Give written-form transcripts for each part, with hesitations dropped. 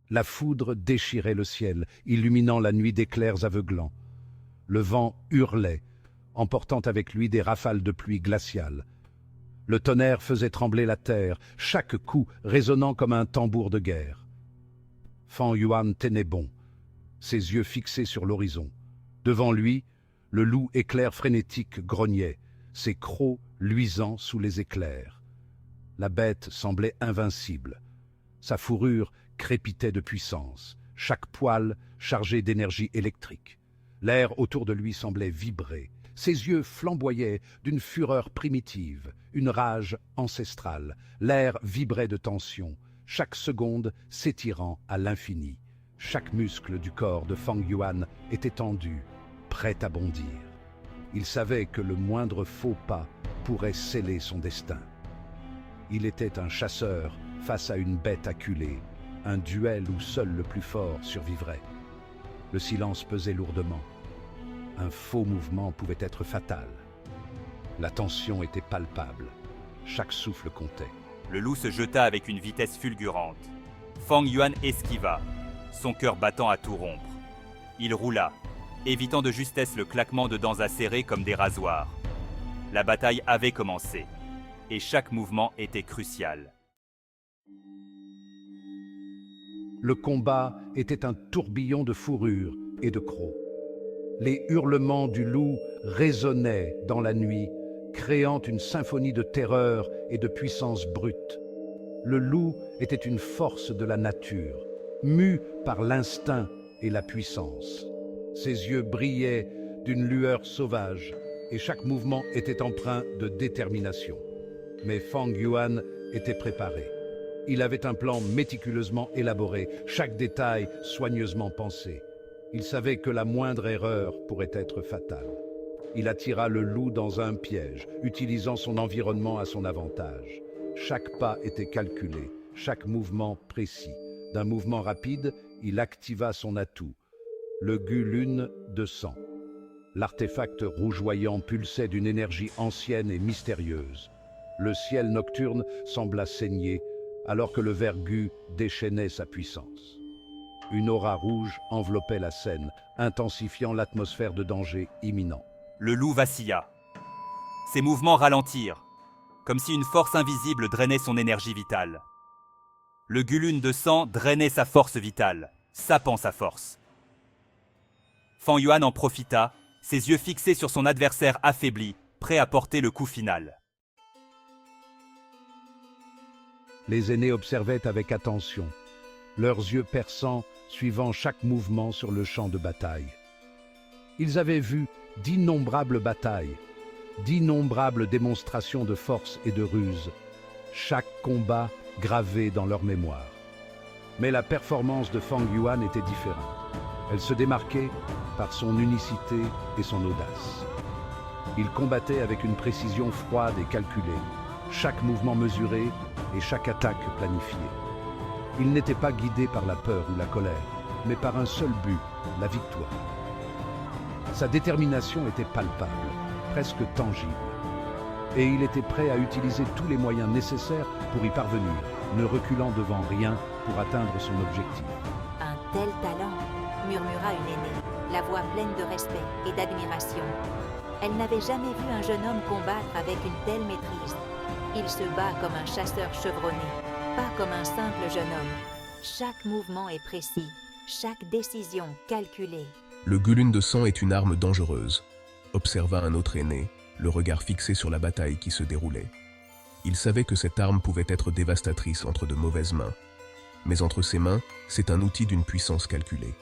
La foudre déchirait le ciel, illuminant la nuit d'éclairs aveuglants. Le vent hurlait, emportant avec lui des rafales de pluie glaciale. Le tonnerre faisait trembler la terre, chaque coup résonnant comme un tambour de guerre. Fan Yuan tenait bon, ses yeux fixés sur l'horizon. Devant lui, le loup éclair frénétique grognait, ses crocs luisants sous les éclairs. La bête semblait invincible. Sa fourrure crépitait de puissance, chaque poil chargé d'énergie électrique. L'air autour de lui semblait vibrer. Ses yeux flamboyaient d'une fureur primitive, une rage ancestrale. L'air vibrait de tension, chaque seconde s'étirant à l'infini. Chaque muscle du corps de Fan Yuan était tendu, prêt à bondir. Il savait que le moindre faux pas pourrait sceller son destin. Il était un chasseur face à une bête acculée, un duel où seul le plus fort survivrait. Le silence pesait lourdement. Un faux mouvement pouvait être fatal. La tension était palpable. Chaque souffle comptait. Le loup se jeta avec une vitesse fulgurante. Fan Yuan esquiva, son cœur battant à tout rompre. Il roula, évitant de justesse le claquement de dents acérées comme des rasoirs. La bataille avait commencé, et chaque mouvement était crucial. Le combat était un tourbillon de fourrure et de crocs. Les hurlements du loup résonnaient dans la nuit, créant une symphonie de terreur et de puissance brute. Le loup était une force de la nature, mue par l'instinct et la puissance. Ses yeux brillaient d'une lueur sauvage et chaque mouvement était empreint de détermination. Mais Fan Yuan était préparé. Il avait un plan méticuleusement élaboré, chaque détail soigneusement pensé. Il savait que la moindre erreur pourrait être fatale. Il attira le loup dans un piège, utilisant son environnement à son avantage. Chaque pas était calculé, chaque mouvement précis. D'un mouvement rapide, il activa son atout, le Gulun de sang. L'artefact rougeoyant pulsait d'une énergie ancienne et mystérieuse. Le ciel nocturne sembla saigner, alors que le ver Gu déchaînait sa puissance. Une aura rouge enveloppait la scène, intensifiant l'atmosphère de danger imminent. Le loup vacilla. Ses mouvements ralentirent, comme si une force invisible drainait son énergie vitale. Le Gulun de sang drainait sa force vitale, sapant sa force. Fan Yuan en profita, ses yeux fixés sur son adversaire affaibli, prêt à porter le coup final. Les aînés observaient avec attention, leurs yeux perçants suivant chaque mouvement sur le champ de bataille. Ils avaient vu d'innombrables batailles, d'innombrables démonstrations de force et de ruse, chaque combat gravé dans leur mémoire. Mais la performance de Fan Yuan était différente. Elle se démarquait par son unicité et son audace. Il combattait avec une précision froide et calculée, chaque mouvement mesuré et chaque attaque planifiée. Il n'était pas guidé par la peur ou la colère, mais par un seul but, la victoire. Sa détermination était palpable, presque tangible. Et il était prêt à utiliser tous les moyens nécessaires pour y parvenir, ne reculant devant rien pour atteindre son objectif. Un tel talent, murmura une aînée, la voix pleine de respect et d'admiration. Elle n'avait jamais vu un jeune homme combattre avec une telle maîtrise. Il se bat comme un chasseur chevronné, pas comme un simple jeune homme. Chaque mouvement est précis, chaque décision calculée. Le Gulun de sang est une arme dangereuse, observa un autre aîné, le regard fixé sur la bataille qui se déroulait. Il savait que cette arme pouvait être dévastatrice entre de mauvaises mains. Mais entre ses mains, c'est un outil d'une puissance calculée.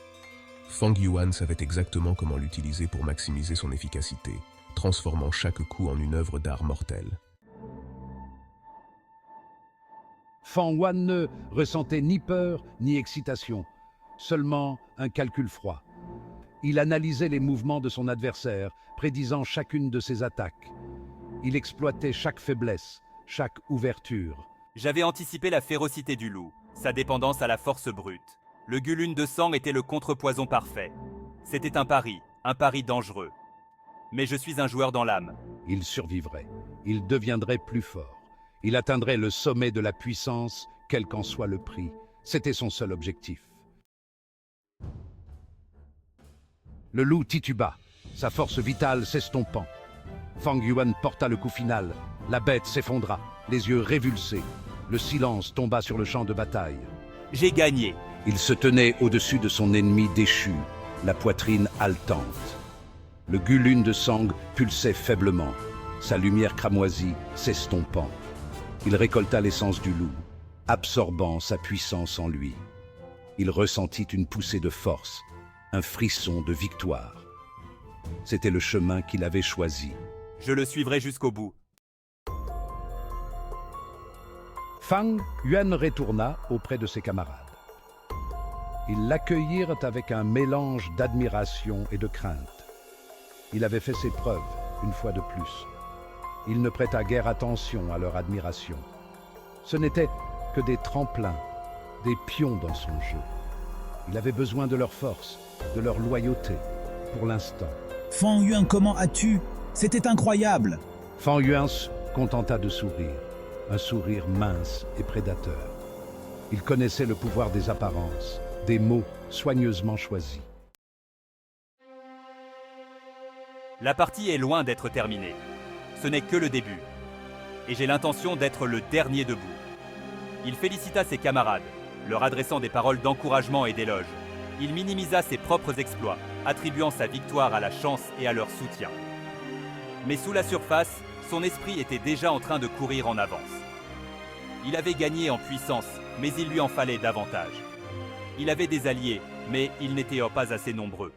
Fan Yuan savait exactement comment l'utiliser pour maximiser son efficacité, transformant chaque coup en une œuvre d'art mortelle. Fan Yuan ne ressentait ni peur ni excitation, seulement un calcul froid. Il analysait les mouvements de son adversaire, prédisant chacune de ses attaques. Il exploitait chaque faiblesse, chaque ouverture. J'avais anticipé la férocité du loup, sa dépendance à la force brute. Le Gulun de sang était le contrepoison parfait. C'était un pari dangereux. Mais je suis un joueur dans l'âme. Il survivrait, il deviendrait plus fort. Il atteindrait le sommet de la puissance, quel qu'en soit le prix. C'était son seul objectif. Le loup tituba, sa force vitale s'estompant. Fang Yuan porta le coup final. La bête s'effondra, les yeux révulsés. Le silence tomba sur le champ de bataille. J'ai gagné. Il se tenait au-dessus de son ennemi déchu, la poitrine haletante. Le Gulun de Sang pulsait faiblement, sa lumière cramoisie s'estompant. Il récolta l'essence du loup, absorbant sa puissance en lui. Il ressentit une poussée de force, un frisson de victoire. C'était le chemin qu'il avait choisi. Je le suivrai jusqu'au bout. Fang Yuan retourna auprès de ses camarades. Ils l'accueillirent avec un mélange d'admiration et de crainte. Il avait fait ses preuves, une fois de plus. Il ne prêta guère attention à leur admiration. Ce n'étaient que des tremplins, des pions dans son jeu. Il avait besoin de leur force, de leur loyauté, pour l'instant. Fang Yuan, comment as-tu? C'était incroyable! Fang Yuan se contenta de sourire, un sourire mince et prédateur. Il connaissait le pouvoir des apparences, des mots soigneusement choisis. La partie est loin d'être terminée. Ce n'est que le début. Et j'ai l'intention d'être le dernier debout. Il félicita ses camarades, leur adressant des paroles d'encouragement et d'éloge. Il minimisa ses propres exploits, attribuant sa victoire à la chance et à leur soutien. Mais sous la surface, son esprit était déjà en train de courir en avance. Il avait gagné en puissance, mais il lui en fallait davantage. Il avait des alliés, mais ils n'étaient pas assez nombreux.